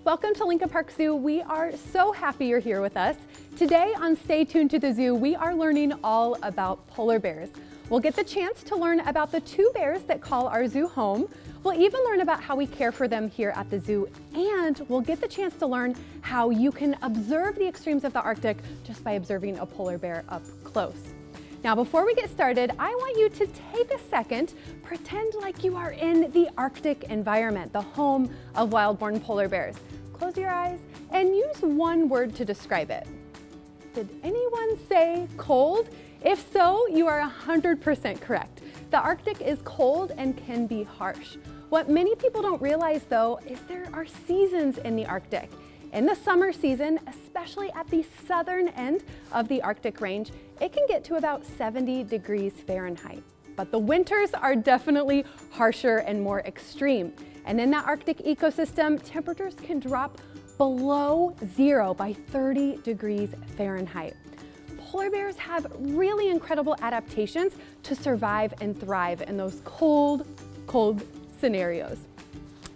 Welcome to Lincoln Park Zoo. We are so happy you're here with us. Today on Stay Tuned to the Zoo, we are learning all about polar bears. We'll get the chance to learn about the two bears that call our zoo home. We'll even learn about how we care for them here at the zoo, and we'll get the chance to learn how you can observe the extremes of the Arctic just by observing a polar bear up close. Now, before we get started, I want you to take a second, pretend like you are in the Arctic environment, the home of wild-born polar bears. Close your eyes and use one word to describe it. Did anyone say cold? If so, you are 100% correct. The Arctic is cold and can be harsh. What many people don't realize, though, is there are seasons in the Arctic. In the summer season, especially at the southern end of the Arctic range, it can get to about 70 degrees Fahrenheit. But the winters are definitely harsher and more extreme. And in that Arctic ecosystem, temperatures can drop below zero by 30 degrees Fahrenheit. Polar bears have really incredible adaptations to survive and thrive in those cold scenarios.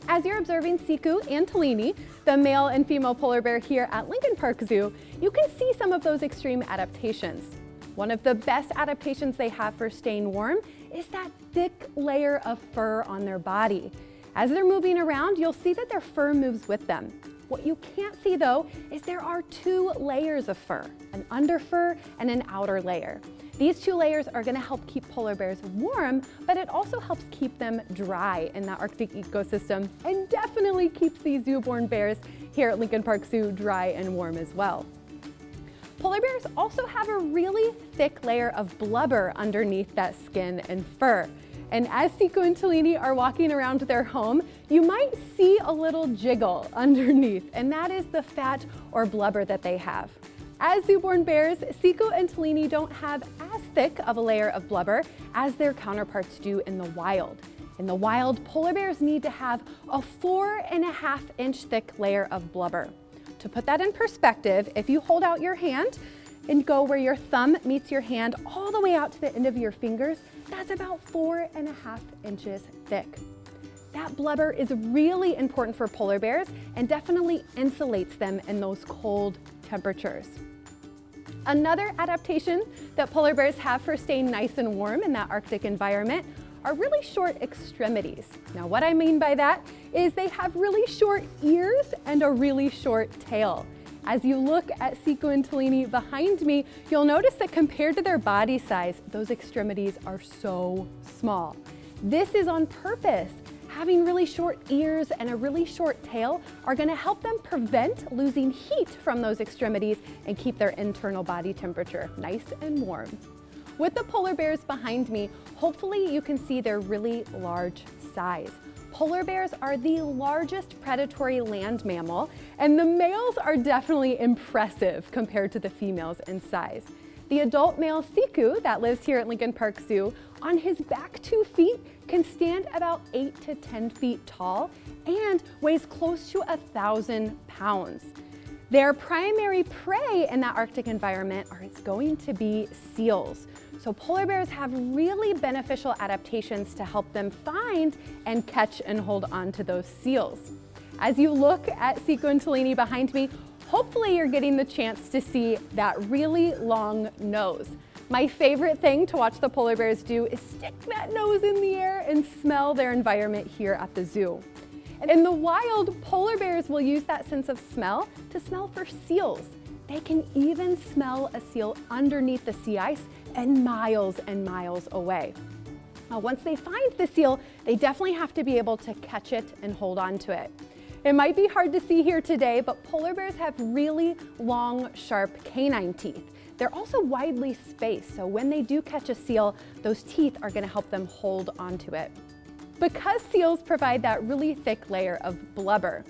As you're observing Siku and Tellini, the male and female polar bear here at Lincoln Park Zoo, you can see some of those extreme adaptations. One of the best adaptations they have for staying warm is that thick layer of fur on their body. As they're moving around, you'll see that their fur moves with them. What you can't see, though, is there are two layers of fur, an underfur and an outer layer. These two layers are going to help keep polar bears warm, but it also helps keep them dry in the Arctic ecosystem and definitely keeps these zoo-born bears here at Lincoln Park Zoo dry and warm as well. Polar bears also have a really thick layer of blubber underneath that skin and fur. And as Siku and Tellini are walking around their home, you might see a little jiggle underneath, and that is the fat or blubber that they have. As zoo-born bears, Siku and Tellini don't have as thick of a layer of blubber as their counterparts do in the wild. In the wild, polar bears need to have a 4.5-inch thick layer of blubber. To put that in perspective, if you hold out your hand and go where your thumb meets your hand all the way out to the end of your fingers, that's about 4.5 inches thick. That blubber is really important for polar bears and definitely insulates them in those cold temperatures. Another adaptation that polar bears have for staying nice and warm in that Arctic environment are really short extremities. Now, what I mean by that is they have really short ears and a really short tail. As you look at Siku and Tellini behind me, you'll notice that compared to their body size, those extremities are so small. This is on purpose. Having really short ears and a really short tail are going to help them prevent losing heat from those extremities and keep their internal body temperature nice and warm. With the polar bears behind me, hopefully you can see their really large size. Polar bears are the largest predatory land mammal, and the males are definitely impressive compared to the females in size. The adult male Siku that lives here at Lincoln Park Zoo, on his back 2 feet, can stand about 8 to 10 feet tall and weighs close to 1,000 pounds. Their primary prey in that Arctic environment it's going to be seals. So polar bears have really beneficial adaptations to help them find and catch and hold on to those seals. As you look at Siku and Tellini behind me, hopefully you're getting the chance to see that really long nose. My favorite thing to watch the polar bears do is stick that nose in the air and smell their environment here at the zoo. And in the wild, polar bears will use that sense of smell to smell for seals. They can even smell a seal underneath the sea ice and miles away. Now, once they find the seal, they definitely have to be able to catch it and hold on to it. It might be hard to see here today, but polar bears have really long, sharp canine teeth. They're also widely spaced, so when they do catch a seal, those teeth are going to help them hold onto it. Because seals provide that really thick layer of blubber,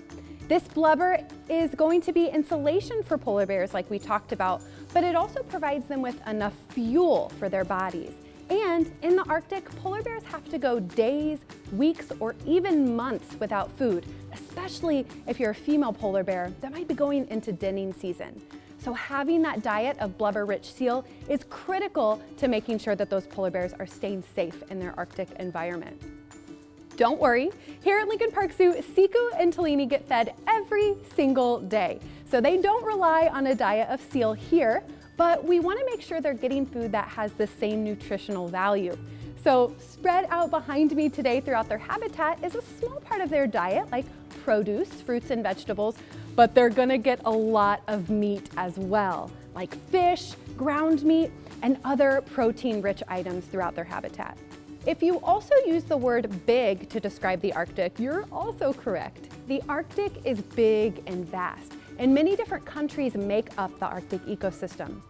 this blubber is going to be insulation for polar bears like we talked about, but it also provides them with enough fuel for their bodies. And in the Arctic, polar bears have to go days, weeks, or even months without food, especially if you're a female polar bear that might be going into denning season. So having that diet of blubber-rich seal is critical to making sure that those polar bears are staying safe in their Arctic environment. Don't worry, here at Lincoln Park Zoo, Siku and Tellini get fed every single day. So they don't rely on a diet of seal here, but we want to make sure they're getting food that has the same nutritional value. So spread out behind me today throughout their habitat is a small part of their diet, like produce, fruits and vegetables, but they're gonna get a lot of meat as well, like fish, ground meat, and other protein-rich items throughout their habitat. If you also use the word big to describe the Arctic, you're also correct. The Arctic is big and vast, and many different countries make up the Arctic ecosystem.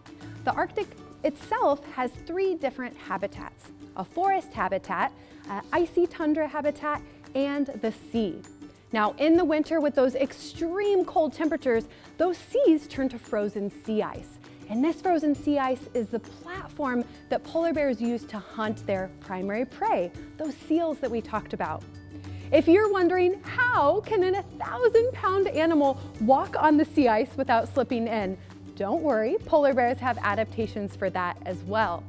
The Arctic itself has 3 different habitats: a forest habitat, an icy tundra habitat, and the sea. Now, in the winter with those extreme cold temperatures, those seas turn to frozen sea ice. And this frozen sea ice is the platform that polar bears use to hunt their primary prey, those seals that we talked about. If you're wondering, how can an 1,000-pound animal walk on the sea ice without slipping in? Don't worry, polar bears have adaptations for that as well.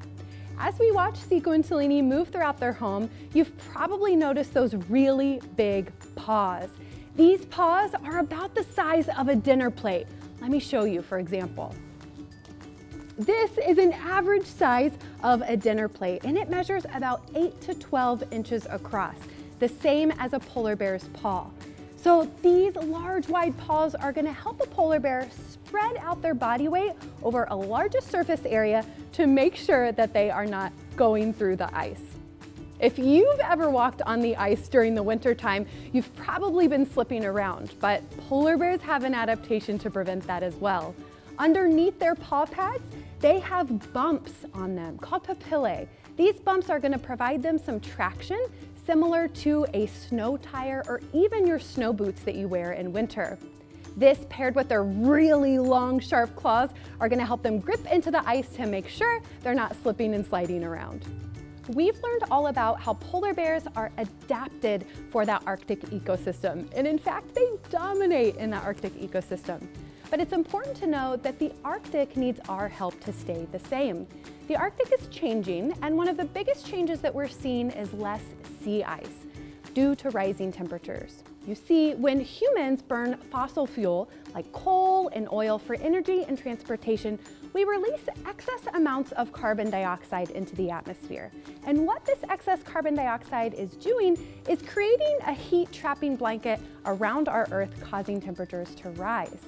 As we watch Siku and Tellini move throughout their home, you've probably noticed those really big paws. These paws are about the size of a dinner plate. Let me show you, for example. This is an average size of a dinner plate, and it measures about 8 to 12 inches across, the same as a polar bear's paw. So these large, wide paws are going to help a polar bear spread out their body weight over a larger surface area to make sure that they are not going through the ice. If you've ever walked on the ice during the winter time, you've probably been slipping around, but polar bears have an adaptation to prevent that as well. Underneath their paw pads, they have bumps on them called papillae. These bumps are going to provide them some traction, similar to a snow tire or even your snow boots that you wear in winter. This, paired with their really long, sharp claws, are going to help them grip into the ice to make sure they're not slipping and sliding around. We've learned all about how polar bears are adapted for that Arctic ecosystem, and in fact, they dominate in the Arctic ecosystem. But it's important to know that the Arctic needs our help to stay the same. The Arctic is changing, and one of the biggest changes that we're seeing is less sea ice due to rising temperatures. You see, when humans burn fossil fuel like coal and oil for energy and transportation, we release excess amounts of carbon dioxide into the atmosphere. And what this excess carbon dioxide is doing is creating a heat-trapping blanket around our Earth, causing temperatures to rise.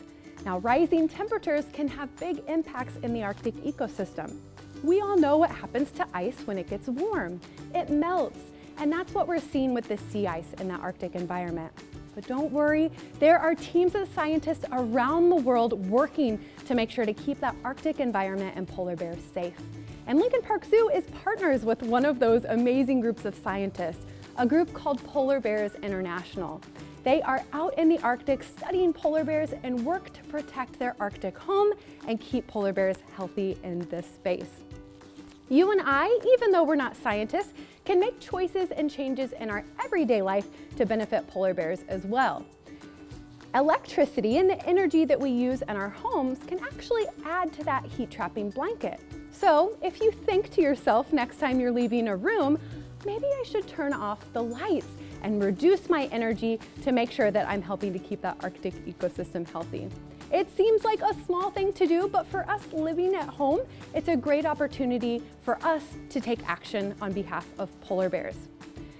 Now, rising temperatures can have big impacts in the Arctic ecosystem. We all know what happens to ice when it gets warm. It melts, and that's what we're seeing with the sea ice in the Arctic environment. But don't worry, there are teams of scientists around the world working to make sure to keep that Arctic environment and polar bears safe. And Lincoln Park Zoo is partners with one of those amazing groups of scientists, a group called Polar Bears International. They are out in the Arctic studying polar bears and work to protect their Arctic home and keep polar bears healthy in this space. You and I, even though we're not scientists, can make choices and changes in our everyday life to benefit polar bears as well. Electricity and the energy that we use in our homes can actually add to that heat-trapping blanket. So if you think to yourself next time you're leaving a room, maybe I should turn off the lights and reduce my energy to make sure that I'm helping to keep that Arctic ecosystem healthy. It seems like a small thing to do, but for us living at home, it's a great opportunity for us to take action on behalf of polar bears.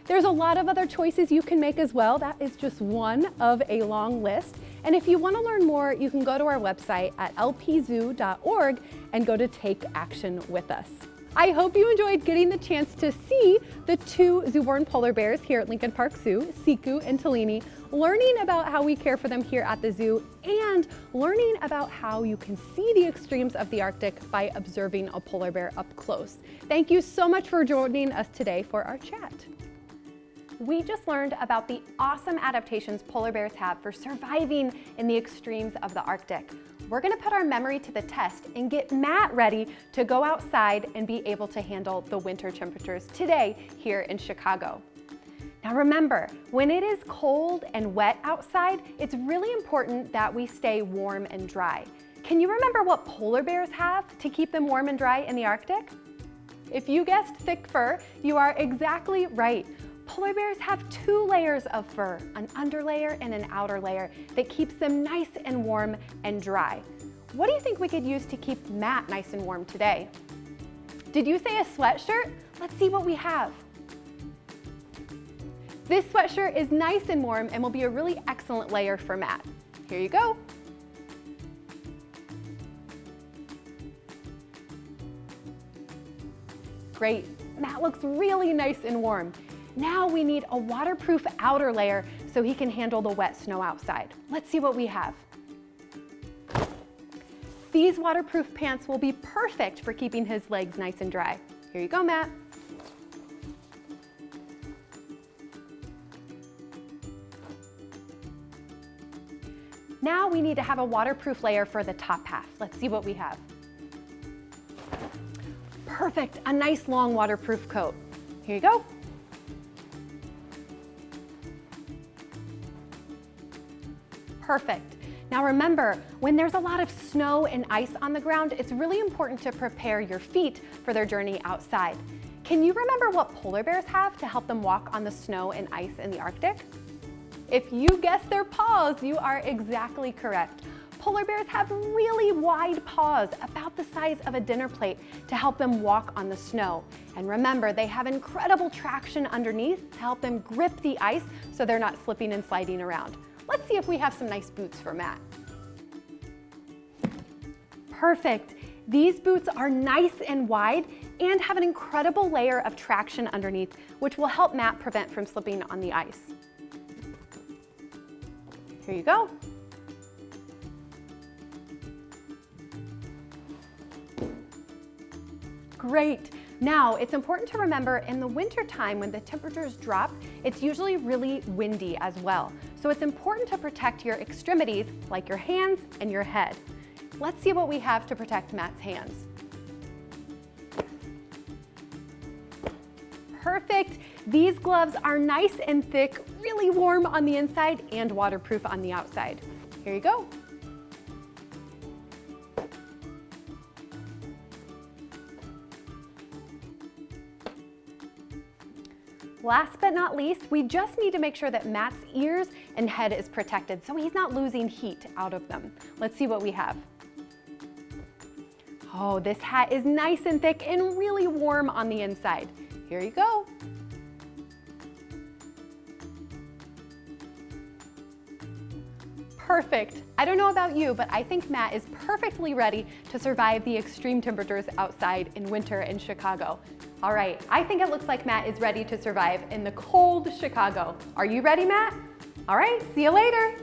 There's a lot of other choices you can make as well. That is just one of a long list. And if you want to learn more, you can go to our website at lpzoo.org and go to Take Action with Us. I hope you enjoyed getting the chance to see the 2 zoo-born polar bears here at Lincoln Park Zoo, Siku and Tellini, learning about how we care for them here at the zoo, and learning about how you can see the extremes of the Arctic by observing a polar bear up close. Thank you so much for joining us today for our chat. We just learned about the awesome adaptations polar bears have for surviving in the extremes of the Arctic. We're going to put our memory to the test and get Matt ready to go outside and be able to handle the winter temperatures today here in Chicago. Now remember, when it is cold and wet outside, it's really important that we stay warm and dry. Can you remember what polar bears have to keep them warm and dry in the Arctic? If you guessed thick fur, you are exactly right. Polar bears have 2 layers of fur, an underlayer and an outer layer that keeps them nice and warm and dry. What do you think we could use to keep Matt nice and warm today? Did you say a sweatshirt? Let's see what we have. This sweatshirt is nice and warm and will be a really excellent layer for Matt. Here you go. Great, Matt looks really nice and warm. Now we need a waterproof outer layer so he can handle the wet snow outside. Let's see what we have. These waterproof pants will be perfect for keeping his legs nice and dry. Here you go, Matt. Now we need to have a waterproof layer for the top half. Let's see what we have. Perfect, a nice long waterproof coat. Here you go. Perfect. Now remember, when there's a lot of snow and ice on the ground, it's really important to prepare your feet for their journey outside. Can you remember what polar bears have to help them walk on the snow and ice in the Arctic? If you guessed their paws, you are exactly correct. Polar bears have really wide paws, about the size of a dinner plate, to help them walk on the snow. And remember, they have incredible traction underneath to help them grip the ice so they're not slipping and sliding around. Let's see if we have some nice boots for Matt. Perfect. These boots are nice and wide and have an incredible layer of traction underneath, which will help Matt prevent from slipping on the ice. Here you go. Great. Now, it's important to remember in the winter time when the temperatures drop, it's usually really windy as well. So it's important to protect your extremities like your hands and your head. Let's see what we have to protect Matt's hands. Perfect. These gloves are nice and thick, really warm on the inside and waterproof on the outside. Here you go. Last but not least, we just need to make sure that Matt's ears and head is protected so he's not losing heat out of them. Let's see what we have. Oh, this hat is nice and thick and really warm on the inside. Here you go. Perfect. I don't know about you, but I think Matt is perfectly ready to survive the extreme temperatures outside in winter in Chicago. All right, I think it looks like Matt is ready to survive in the cold Chicago. Are you ready, Matt? All right, see you later.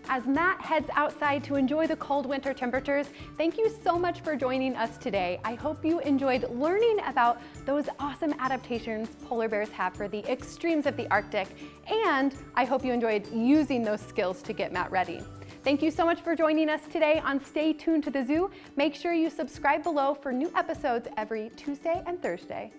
As Matt heads outside to enjoy the cold winter temperatures, thank you so much for joining us today. I hope you enjoyed learning about those awesome adaptations polar bears have for the extremes of the Arctic, and I hope you enjoyed using those skills to get Matt ready. Thank you so much for joining us today on Stay Tuned to the Zoo. Make sure you subscribe below for new episodes every Tuesday and Thursday.